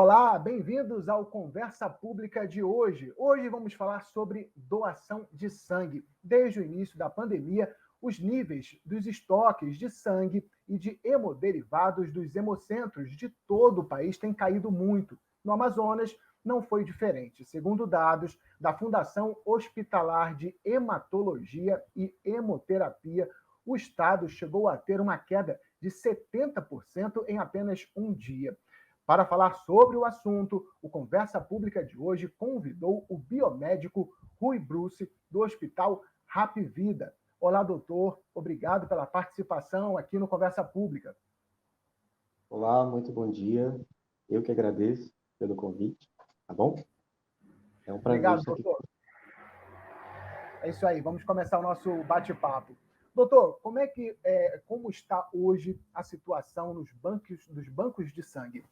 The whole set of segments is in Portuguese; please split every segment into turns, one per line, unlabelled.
Olá, bem-vindos ao Conversa Pública de hoje. Hoje vamos falar sobre doação de sangue. Desde o início da pandemia, os níveis dos estoques de sangue e de hemoderivados dos hemocentros de todo o país têm caído muito. No Amazonas, não foi diferente. Segundo dados da Fundação Hospitalar de Hematologia e Hemoterapia, o estado chegou a ter uma queda de 70% em apenas um dia. Para falar sobre o assunto, o Conversa Pública de hoje convidou o biomédico Rui Bruce, do Hospital Rap Vida. Olá, doutor. Obrigado pela participação aqui no Conversa Pública.
Olá, muito bom dia. Eu que agradeço pelo convite, tá bom? É um prazer
Obrigado,
estar aqui.
doutor. É isso aí, vamos começar o nosso bate-papo. Doutor, como está hoje a situação dos bancos de sangue?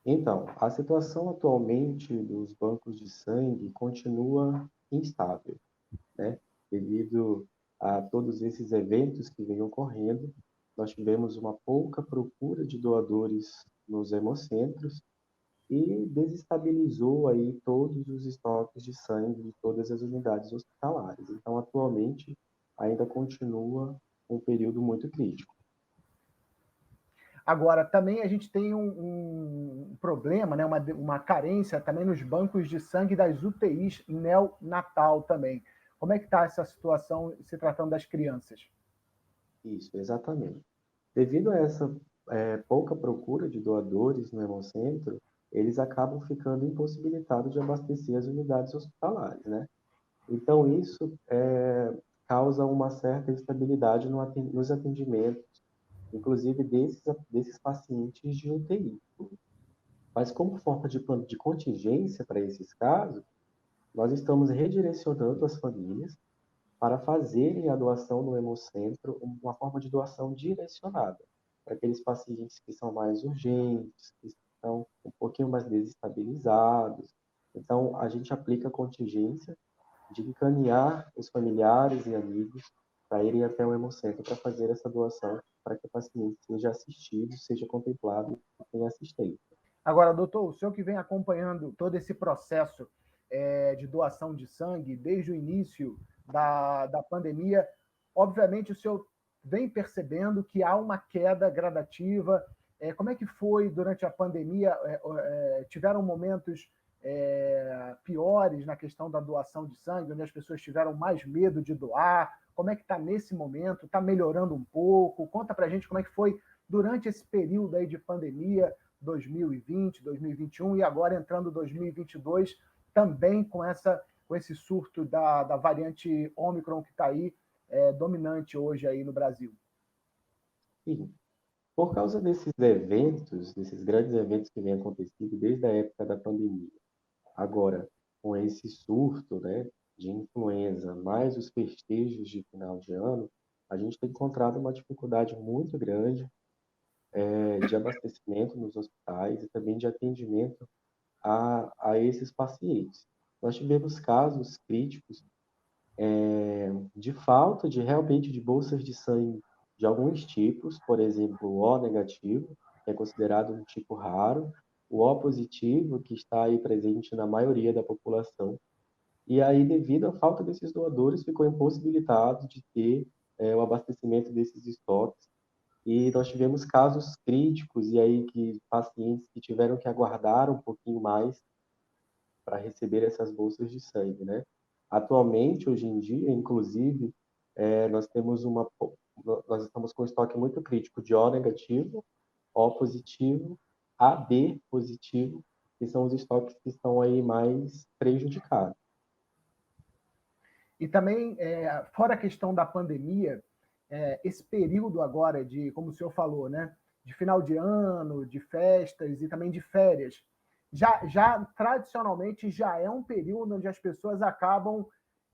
Então, a situação atualmente dos bancos de sangue continua instável, né? Devido a todos esses eventos que vêm ocorrendo, nós tivemos uma pouca procura de doadores nos hemocentros e desestabilizou aí todos os estoques de sangue de todas as unidades hospitalares. Então, atualmente, ainda continua um período muito crítico.
Agora, também a gente tem um problema, né, uma carência também nos bancos de sangue das UTIs neonatal também. Como é que está essa situação se tratando das crianças?
Isso, exatamente. Devido a essa pouca procura de doadores no hemocentro, eles acabam ficando impossibilitados de abastecer as unidades hospitalares, né? Então, isso causa uma certa instabilidade nos atendimentos, inclusive desses pacientes de UTI. Mas, como forma de contingência para esses casos, nós estamos redirecionando as famílias para fazerem a doação no hemocentro, uma forma de doação direcionada, para aqueles pacientes que são mais urgentes, que estão um pouquinho mais desestabilizados. Então, a gente aplica a contingência de encaminhar os familiares e amigos para irem até o hemocentro para fazer essa doação, para que o paciente seja assistido, seja contemplado e tenha assistência.
Agora, doutor, o senhor que vem acompanhando todo esse processo de doação de sangue desde o início da pandemia, obviamente o senhor vem percebendo que há uma queda gradativa. Como é que foi durante a pandemia? Tiveram momentos piores na questão da doação de sangue, onde as pessoas tiveram mais medo de doar? Como é que está nesse momento? Está melhorando um pouco? Conta para a gente como é que foi durante esse período aí de pandemia, 2020, 2021 e agora entrando 2022, também com esse surto da variante Ômicron que está aí dominante hoje aí no Brasil.
Sim. Por causa desses eventos, desses grandes eventos que vêm acontecendo desde a época da pandemia, agora com esse surto, né, de influenza, mais os festejos de final de ano, a gente tem encontrado uma dificuldade muito grande de abastecimento nos hospitais e também de atendimento a esses pacientes. Nós tivemos casos críticos de falta de realmente de bolsas de sangue de alguns tipos, por exemplo, o O negativo, que é considerado um tipo raro, o O positivo, que está aí presente na maioria da população. E aí, devido à falta desses doadores, ficou impossibilitado de ter o abastecimento desses estoques. E nós tivemos casos críticos, e aí que pacientes que tiveram que aguardar um pouquinho mais para receber essas bolsas de sangue, né? Atualmente, hoje em dia, inclusive, nós temos nós estamos com um estoque muito crítico de O negativo, O positivo, AB positivo, que são os estoques que estão aí mais prejudicados.
E também, fora a questão da pandemia, esse período agora de, como o senhor falou, né, de final de ano, de festas e também de férias, já tradicionalmente já é um período onde as pessoas acabam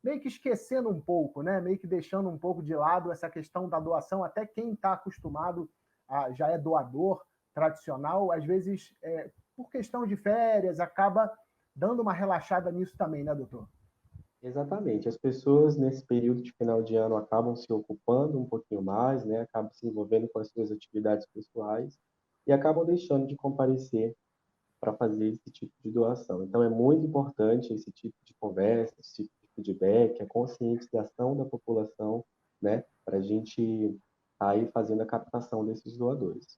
meio que esquecendo um pouco, né, meio que deixando um pouco de lado essa questão da doação, até quem está acostumado já é doador tradicional, às vezes, por questão de férias, acaba dando uma relaxada nisso também, né, doutor?
Exatamente. As pessoas, nesse período de final de ano, acabam se ocupando um pouquinho mais, né? Acabam se envolvendo com as suas atividades pessoais e acabam deixando de comparecer para fazer esse tipo de doação. Então, é muito importante esse tipo de conversa, esse tipo de feedback, a conscientização da população, né, para a gente aí fazendo a captação desses doadores.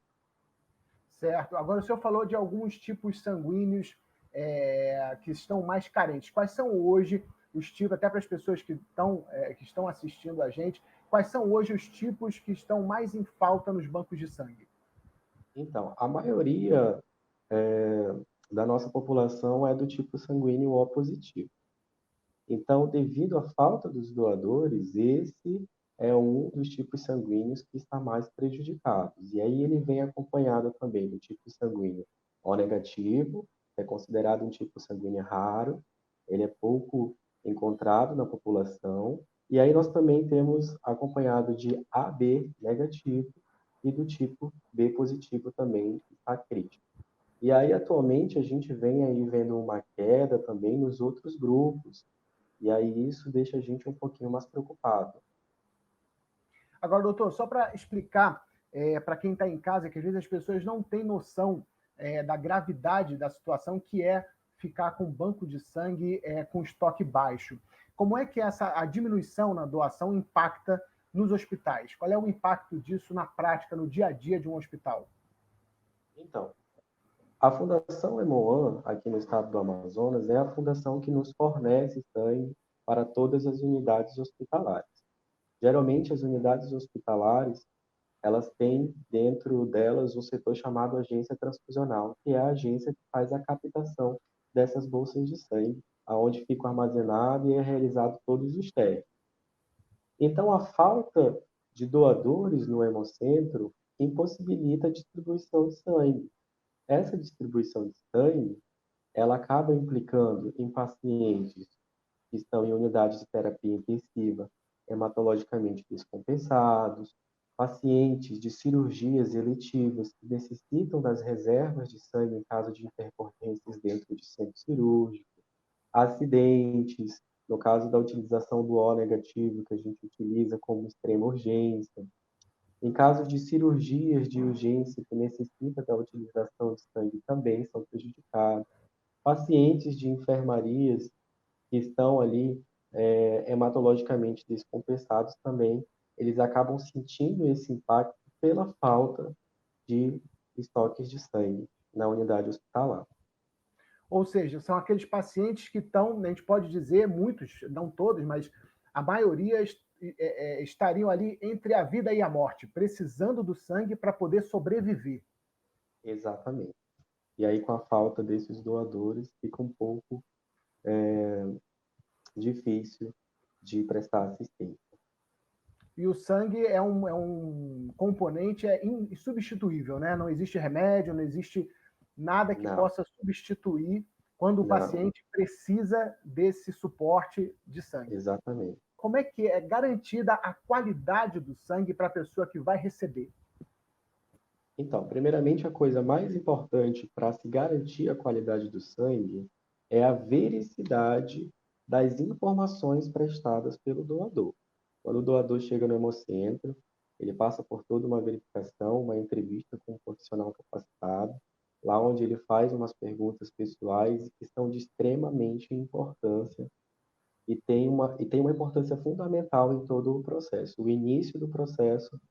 Certo. Agora, o senhor falou de alguns tipos sanguíneos que estão mais carentes. Quais são hoje os tipos, até para as pessoas que estão assistindo a gente, quais são hoje os tipos que estão mais em falta nos bancos de sangue?
Então, a maioria da nossa população é do tipo sanguíneo O positivo. Então, devido à falta dos doadores, esse é um dos tipos sanguíneos que está mais prejudicado. E aí ele vem acompanhado também do tipo sanguíneo O negativo, que é considerado um tipo sanguíneo raro, ele é pouco encontrado na população. E aí nós também temos acompanhado de AB negativo e do tipo B positivo também, que está crítico. E aí, atualmente, a gente vem aí vendo uma queda também nos outros grupos, e aí isso deixa a gente um pouquinho mais preocupado.
Agora, doutor, só para explicar para quem está em casa, que às vezes as pessoas não têm noção da gravidade da situação, que é ficar com banco de sangue com estoque baixo. Como é que a diminuição na doação impacta nos hospitais? Qual é o impacto disso na prática, no dia a dia de um hospital?
Então, a Fundação Hemoan, aqui no estado do Amazonas, é a fundação que nos fornece sangue para todas as unidades hospitalares. Geralmente, as unidades hospitalares, elas têm dentro delas um setor chamado agência transfusional, que é a agência que faz a captação dessas bolsas de sangue, aonde ficam armazenados e é realizado todos os testes. Então, a falta de doadores no hemocentro impossibilita a distribuição de sangue. Essa distribuição de sangue, ela acaba implicando em pacientes que estão em unidades de terapia intensiva, hematologicamente descompensados, pacientes de cirurgias eletivas que necessitam das reservas de sangue em caso de intercorrências dentro de centro cirúrgico, acidentes, no caso da utilização do O negativo, que a gente utiliza como extrema urgência, em caso de cirurgias de urgência que necessita da utilização de sangue também são prejudicados, pacientes de enfermarias que estão ali hematologicamente descompensados também, eles acabam sentindo esse impacto pela falta de estoques de sangue na unidade hospitalar.
Ou seja, são aqueles pacientes que estão, a gente pode dizer, muitos, não todos, mas a maioria estariam ali entre a vida e a morte, precisando do sangue para poder sobreviver.
Exatamente. E aí, com a falta desses doadores, fica um pouco difícil de prestar assistência.
E o sangue é um componente insubstituível, né? Não existe remédio, não existe nada que
Não,
possa substituir quando o
não,
paciente precisa desse suporte de sangue.
exatamente.
Como é que é garantida a qualidade do sangue para a pessoa que vai receber?
Então, primeiramente, a coisa mais importante para se garantir a qualidade do sangue é a vericidade das informações prestadas pelo doador. Quando o doador chega no hemocentro, ele passa por toda uma verificação, uma entrevista com um profissional capacitado, lá onde ele faz umas perguntas pessoais que são de extremamente importância e tem uma importância fundamental em todo o processo. O início do processo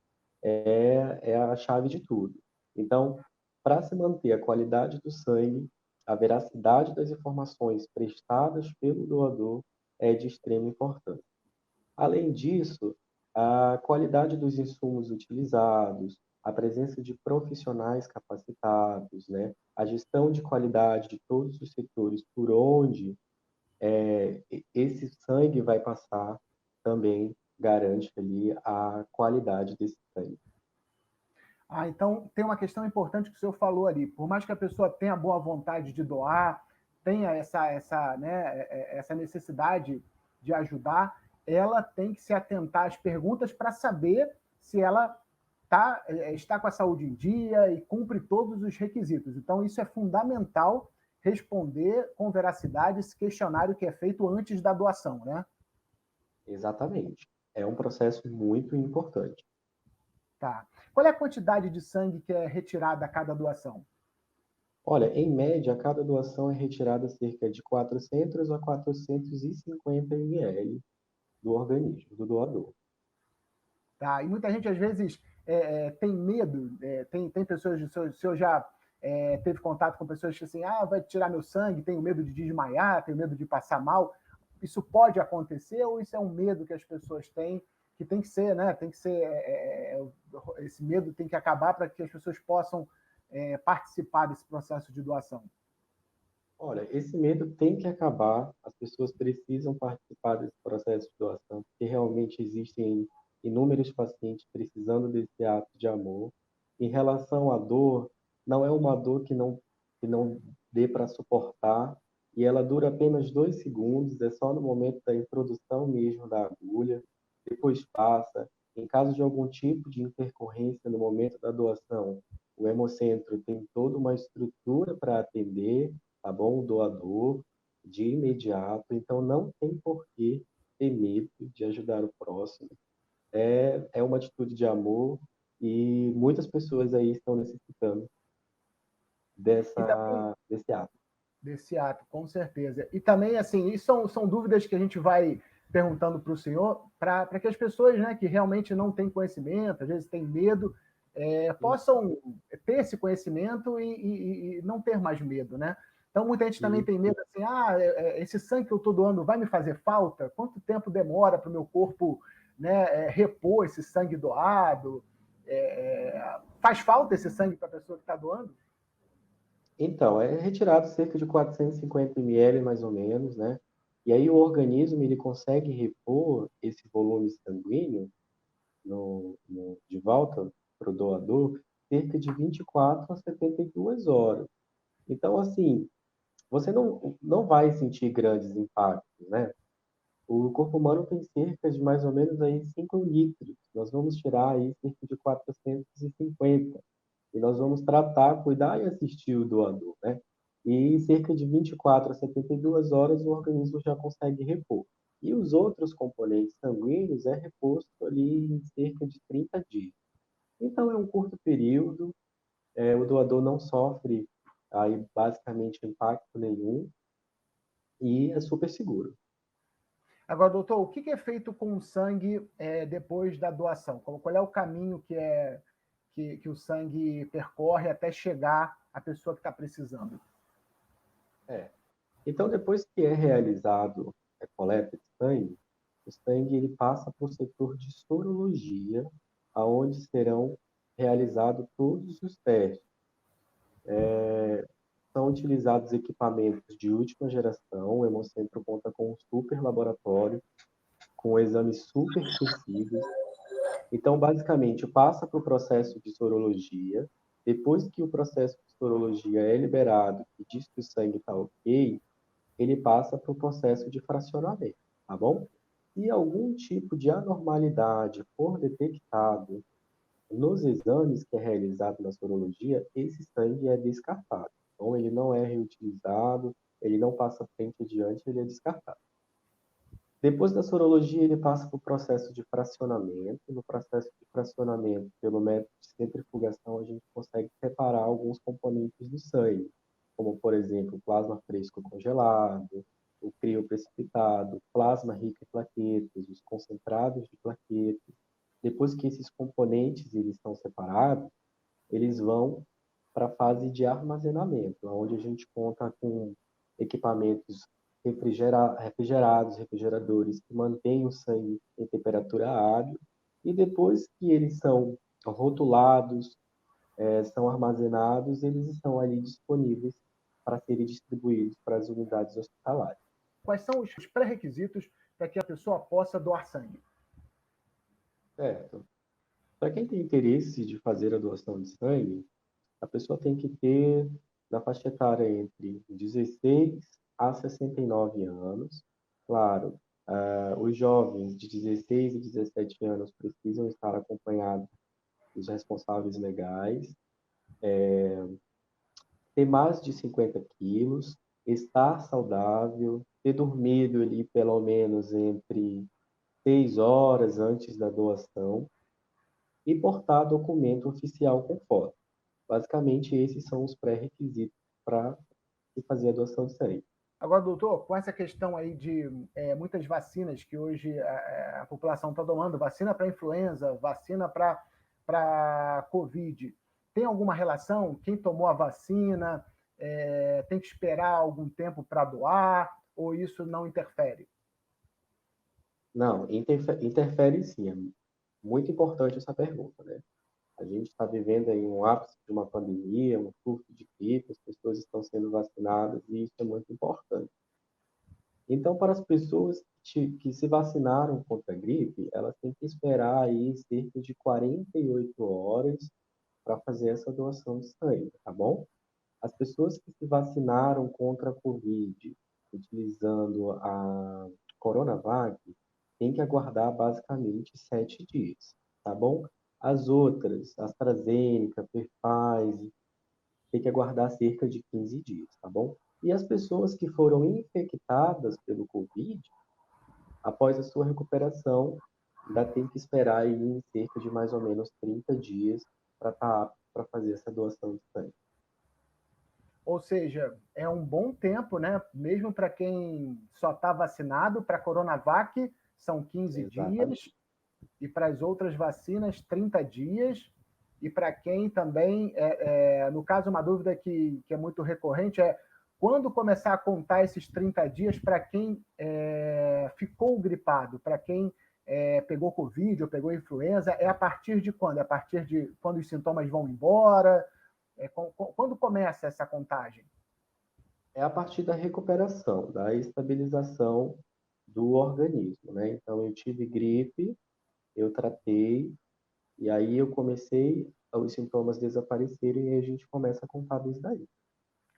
é a chave de tudo. Então, para se manter a qualidade do sangue, a veracidade das informações prestadas pelo doador é de extrema importância. Além disso, a qualidade dos insumos utilizados, a presença de profissionais capacitados, né? A gestão de qualidade de todos os setores por onde esse sangue vai passar também garante ali a qualidade desse sangue.
Então tem uma questão importante que o senhor falou ali. Por mais que a pessoa tenha boa vontade de doar, tenha essa necessidade de ajudar, ela tem que se atentar às perguntas para saber se ela está com a saúde em dia e cumpre todos os requisitos. Então, isso é fundamental responder com veracidade esse questionário que é feito antes da doação, né?
Exatamente. É um processo muito importante.
Tá. Qual é a quantidade de sangue que é retirada a cada doação?
Olha, em média, cada doação é retirada cerca de 400 a 450 ml do organismo do doador.
Tá? E muita gente, às vezes, tem medo, tem pessoas, o senhor já teve contato com pessoas que assim, vai tirar meu sangue, tenho medo de desmaiar, tenho medo de passar mal. Isso pode acontecer ou isso é um medo que as pessoas têm, que tem que ser, né? Tem que ser, esse medo tem que acabar para que as pessoas possam participar desse processo de doação?
Olha, esse medo tem que acabar, as pessoas precisam participar desse processo de doação, porque realmente existem inúmeros pacientes precisando desse ato de amor. Em relação à dor, não é uma dor que não dê para suportar, e ela dura apenas 2 segundos, é só no momento da introdução mesmo da agulha, depois passa. Em caso de algum tipo de intercorrência no momento da doação, o Hemocentro tem toda uma estrutura para atender, tá bom? O doador de imediato, então não tem por que ter medo de ajudar o próximo. É uma atitude de amor e muitas pessoas aí estão necessitando
E também
desse ato.
desse ato, com certeza. E também, assim, e são dúvidas que a gente vai perguntando para o senhor, para que as pessoas, né, que realmente não têm conhecimento, às vezes têm medo, possam ter esse conhecimento e não ter mais medo, né? Então, muita gente também
E,
tem medo, assim, esse sangue que eu estou doando vai me fazer falta? Quanto tempo demora para o meu corpo, né, repor esse sangue doado? Faz falta esse sangue para a pessoa que está doando?
então, é retirado cerca de 450 ml, mais ou menos, né? E aí o organismo ele consegue repor esse volume sanguíneo de volta para o doador cerca de 24 a 72 horas. Então, assim, você não vai sentir grandes impactos, né? O corpo humano tem cerca de mais ou menos aí 5 litros. Nós vamos tirar aí cerca de 450. E nós vamos tratar, cuidar e assistir o doador, né? E em cerca de 24 a 72 horas o organismo já consegue repor. E os outros componentes sanguíneos é reposto ali em cerca de 30 dias. Então é um curto período, o doador não sofre aí basicamente impacto nenhum e é super seguro.
Agora, doutor, o que é feito com o sangue depois da doação? Qual é o caminho que o sangue percorre até chegar à pessoa que está precisando?
É. Então, depois que é realizado a coleta de sangue, o sangue ele passa para o setor de sorologia, aonde serão realizados todos os testes. São utilizados equipamentos de última geração, o Hemocentro conta com um super laboratório, com exames super precisos. Então, basicamente, passa para o processo de sorologia. Depois que o processo de sorologia é liberado e diz que o sangue está ok, ele passa para o processo de fracionamento, tá bom? Se algum tipo de anormalidade for detectado nos exames que é realizado na sorologia, esse sangue é descartado. Então, ele não é reutilizado, ele não passa frente adiante, ele é descartado. Depois da sorologia, ele passa para o processo de fracionamento. No processo de fracionamento, pelo método de centrifugação, a gente consegue separar alguns componentes do sangue, como, por exemplo, o plasma fresco congelado, o crioprecipitado, plasma rico em plaquetas, os concentrados de plaquetas. Depois que esses componentes eles são separados, eles vão para a fase de armazenamento, onde a gente conta com equipamentos refrigerados, refrigeradores que mantêm o sangue em temperatura hábil, e depois que eles são rotulados, são armazenados, eles estão ali disponíveis para serem distribuídos para as unidades hospitalares.
Quais são os pré-requisitos para que a pessoa possa doar sangue?
Certo. Para quem tem interesse de fazer a doação de sangue, a pessoa tem que ter na faixa etária entre 16 a 69 anos. Claro, os jovens de 16 e 17 anos precisam estar acompanhados dos responsáveis legais, ter mais de 50 quilos, estar saudável, ter dormido ali pelo menos entre 6 horas antes da doação e portar documento oficial com foto. Basicamente, esses são os pré-requisitos para se fazer a doação de sangue.
Agora, doutor, com essa questão aí de muitas vacinas que hoje a população está tomando, vacina para influenza, vacina para Covid, tem alguma relação? Quem tomou a vacina tem que esperar algum tempo para doar ou isso não interfere?
Não, interfere sim. É muito importante essa pergunta, né? A gente está vivendo aí um ápice de uma pandemia, um surto de gripe, as pessoas estão sendo vacinadas e isso é muito importante. Então, para as pessoas que se vacinaram contra a gripe, elas têm que esperar aí cerca de 48 horas para fazer essa doação de sangue, tá bom? As pessoas que se vacinaram contra a Covid utilizando a Coronavac têm que aguardar basicamente 7 dias, tá bom? As outras, AstraZeneca, Pfizer, tem que aguardar cerca de 15 dias, tá bom? E as pessoas que foram infectadas pelo Covid, após a sua recuperação, ainda tem que esperar aí em cerca de mais ou menos 30 dias para estar apto para fazer essa doação de sangue.
Ou seja, é um bom tempo, né? Mesmo para quem só está vacinado, para a Coronavac são 15
Exatamente.
dias, e para as outras vacinas, 30 dias. E para quem também, no caso, uma dúvida que é muito recorrente é quando começar a contar esses 30 dias para quem ficou gripado, para quem pegou Covid ou pegou influenza, é a partir de quando? É a partir de quando os sintomas vão embora? Quando começa essa contagem?
É a partir da recuperação, da estabilização do organismo, né? Então, eu tive gripe, eu tratei, e aí eu comecei, os sintomas desaparecerem e a gente começa a contar desde daí.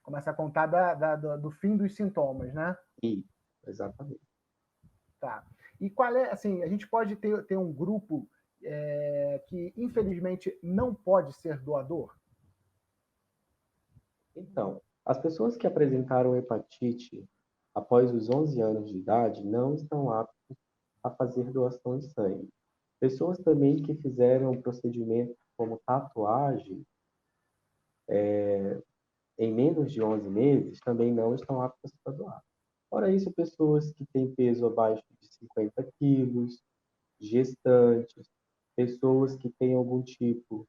Começa a contar do fim dos sintomas, né?
E, exatamente.
Tá. E qual é, assim, a gente pode ter um grupo que, infelizmente, não pode ser doador?
Então, as pessoas que apresentaram hepatite após os 11 anos de idade não estão aptas a fazer doação de sangue. Pessoas também que fizeram procedimentos como tatuagem em menos de 11 meses também não estão aptas para doar. Fora isso, pessoas que têm peso abaixo de 50 quilos, gestantes, pessoas que têm algum tipo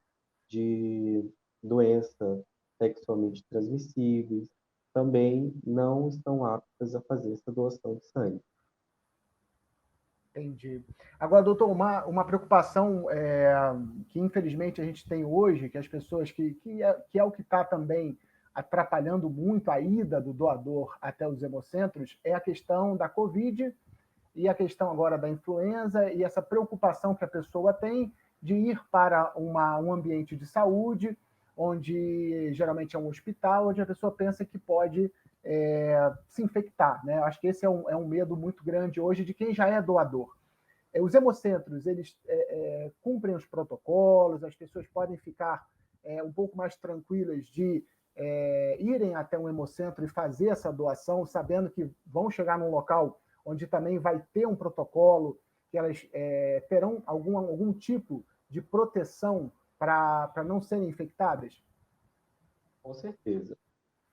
de doença sexualmente transmissíveis, também não estão aptas a fazer essa doação de sangue.
Entendi. Agora, doutor, uma preocupação que infelizmente a gente tem hoje, que as pessoas que é o que está também atrapalhando muito a ida do doador até os hemocentros, é a questão da Covid e a questão agora da influenza e essa preocupação que a pessoa tem de ir para um ambiente de saúde, onde geralmente é um hospital, onde a pessoa pensa que pode se infectar. Né? Acho que esse é um medo muito grande hoje de quem já é doador. Os hemocentros, eles cumprem os protocolos, as pessoas podem ficar um pouco mais tranquilas de irem até um hemocentro e fazer essa doação, sabendo que vão chegar num local onde também vai ter um protocolo, que elas terão algum tipo de proteção para não serem infectadas?
Com certeza.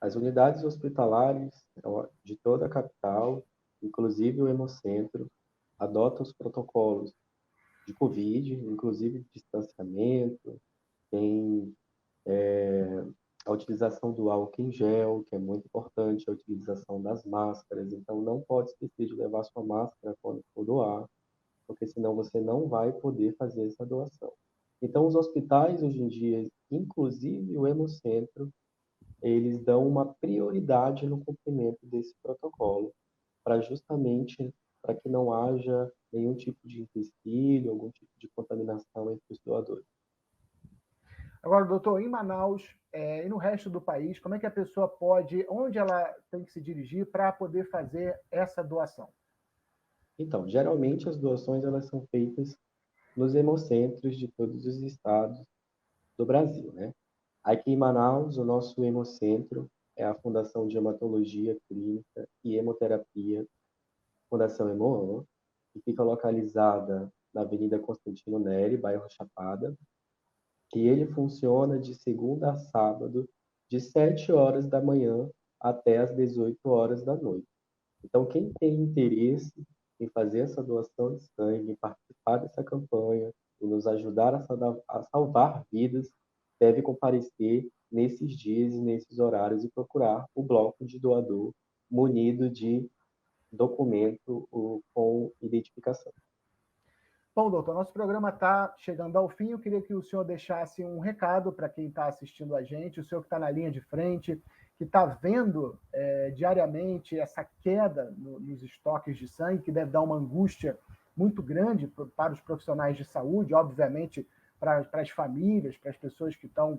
As unidades hospitalares de toda a capital, inclusive o Hemocentro, adotam os protocolos de Covid, inclusive distanciamento, tem a utilização do álcool em gel, que é muito importante, a utilização das máscaras. Então, não pode esquecer de levar sua máscara quando for doar, porque senão você não vai poder fazer essa doação. Então, os hospitais, hoje em dia, inclusive o Hemocentro, eles dão uma prioridade no cumprimento desse protocolo, para justamente para que não haja nenhum tipo de empecilho, algum tipo de contaminação entre os doadores.
Agora, doutor, em Manaus e no resto do país, como é que a pessoa pode, onde ela tem que se dirigir para poder fazer essa doação?
Então, geralmente as doações elas são feitas nos hemocentros de todos os estados do Brasil, né? Aqui em Manaus, o nosso hemocentro é a Fundação de Hematologia Clínica e Hemoterapia, Fundação Hemoan, que fica localizada na Avenida Constantino Neri, bairro Chapada, e ele funciona de segunda a sábado, de 7 horas da manhã até as 18 horas da noite. Então, quem tem interesse em fazer essa doação de sangue, em participar dessa campanha e nos ajudar a salvar vidas, deve comparecer nesses dias e nesses horários e procurar o bloco de doador munido de documento com identificação.
Bom, doutor, nosso programa está chegando ao fim. Eu queria que o senhor deixasse um recado para quem está assistindo a gente, o senhor que está na linha de frente, que está vendo diariamente essa queda nos estoques de sangue, que deve dar uma angústia muito grande para os profissionais de saúde, obviamente para as famílias, para as pessoas que estão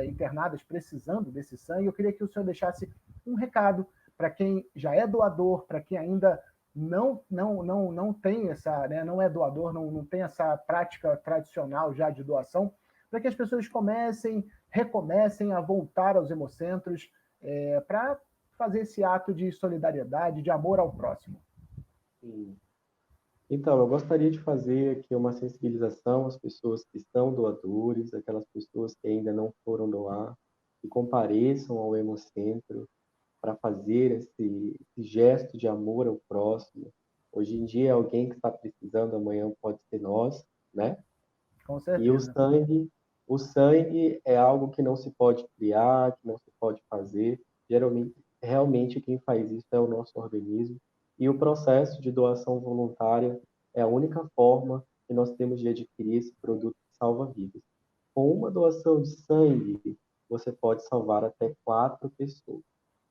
internadas precisando desse sangue. Eu queria que o senhor deixasse um recado para quem já é doador, para quem ainda não tem essa, né, não é doador, não tem essa prática tradicional já de doação, para que as pessoas recomecem a voltar aos hemocentros para fazer esse ato de solidariedade, de amor ao próximo.
Sim. Então, eu gostaria de fazer aqui uma sensibilização às pessoas que são doadores, aquelas pessoas que ainda não foram doar, que compareçam ao hemocentro para fazer esse gesto de amor ao próximo. Hoje em dia, alguém que está precisando, amanhã pode ser nós, né?
Com
E
certeza.
o sangue é algo que não se pode criar, que não se pode fazer. Geralmente, realmente quem faz isso é o nosso organismo. E o processo de doação voluntária é a única forma que nós temos de adquirir esse produto que salva vidas. Com uma doação de sangue, você pode salvar até 4 pessoas.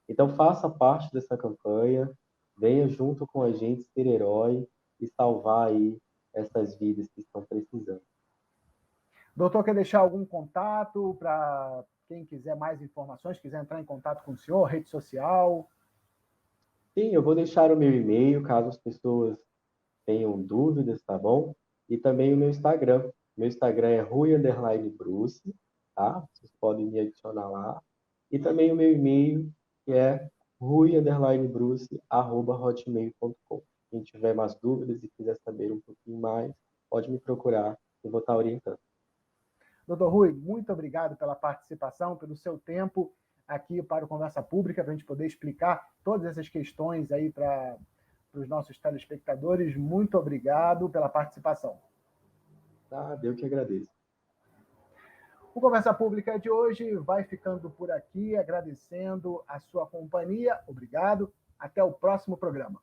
Então, faça parte dessa campanha, venha junto com a gente ser herói e salvar aí essas vidas que estão precisando.
Doutor, quer deixar algum contato para quem quiser mais informações, quiser entrar em contato com o senhor, rede social?
Sim, eu vou deixar o meu e-mail, caso as pessoas tenham dúvidas, tá bom? E também o meu Instagram. Meu Instagram é rui_bruce, tá? Vocês podem me adicionar lá. E também o meu e-mail, que é rui_bruce@hotmail.com. Quem tiver mais dúvidas e quiser saber um pouquinho mais, pode me procurar, eu vou estar orientando.
Doutor Rui, muito obrigado pela participação, pelo seu tempo aqui para o Conversa Pública, para a gente poder explicar todas essas questões aí para os nossos telespectadores. Muito obrigado pela participação.
Ah, eu que agradeço.
O Conversa Pública de hoje vai ficando por aqui, agradecendo a sua companhia. Obrigado. Até o próximo programa.